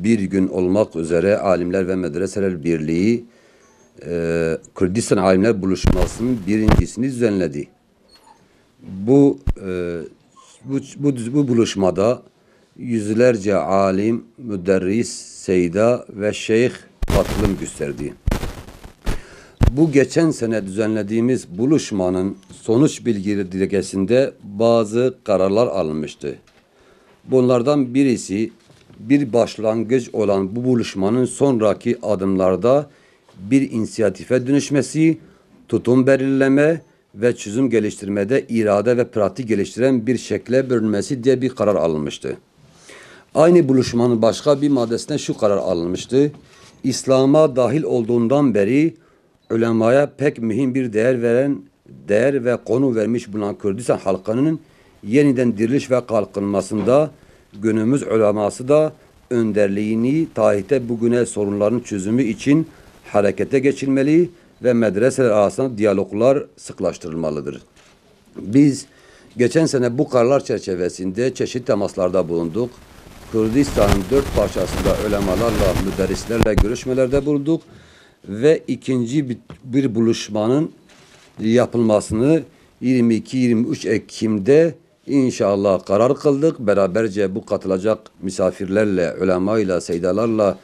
bir gün olmak üzere Alimler ve Medreseler Birliği Kürdistan Alimler Buluşması'nın birincisini düzenledi. Bu buluşmada yüzlerce alim, müderris, seyda ve şeyh katılım gösterdi. Bu geçen sene düzenlediğimiz buluşmanın sonuç bildirgesinde bazı kararlar alınmıştı. Bunlardan birisi bir başlangıç olan bu buluşmanın sonraki adımlarda bir inisiyatife dönüşmesi, tutum belirleme ve çözüm geliştirmede irade ve pratik geliştiren bir şekle bölünmesi diye bir karar alınmıştı. Aynı buluşmanın başka bir maddesinde şu karar alınmıştı. İslam'a dahil olduğundan beri ulemaya pek mühim bir değer ve konu vermiş bulunan Kürdistan halkının yeniden diriliş ve kalkınmasında günümüz uleması da önderliğini tarihte bugüne sorunların çözümü için harekete geçilmeli ve medreseler arasında diyaloglar sıklaştırılmalıdır. Biz geçen sene bu kararlar çerçevesinde çeşitli temaslarda bulunduk. Kürdistan'ın 4 parçasında ulemalarla, müderrislerle görüşmelerde bulunduk ve ikinci bir buluşmanın yapılmasını 22-23 Ekim'de İnşallah karar kıldık. Beraberce bu katılacak misafirlerle, ulemayla, seydalarla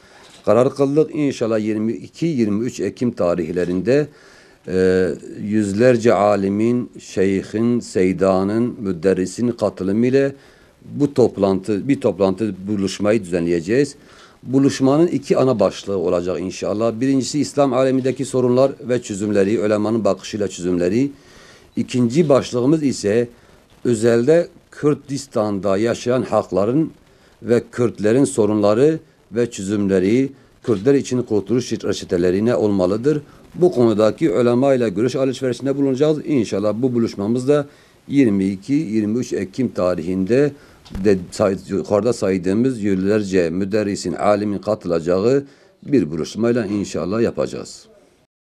karar kıldık. İnşallah 22-23 Ekim tarihlerinde yüzlerce alimin, şeyhin, seydanın, müderrisin katılımıyla bir toplantı buluşmayı düzenleyeceğiz. Buluşmanın iki ana başlığı olacak inşallah. Birincisi İslam alemindeki sorunlar ve çözümleri, ulemanın bakışıyla çözümleri. İkinci başlığımız ise özelde Kürdistan'da yaşayan halkların ve Kürtlerin sorunları ve çözümleri, Kürtler için kurtuluş reçeteleri ne olmalıdır? Bu konudaki ulema ile görüş alışverişinde bulunacağız. İnşallah bu buluşmamız da 22-23 Ekim tarihinde yukarıda saydığımız yüzlerce müderrisin, alimin katılacağı bir buluşmayla inşallah yapacağız.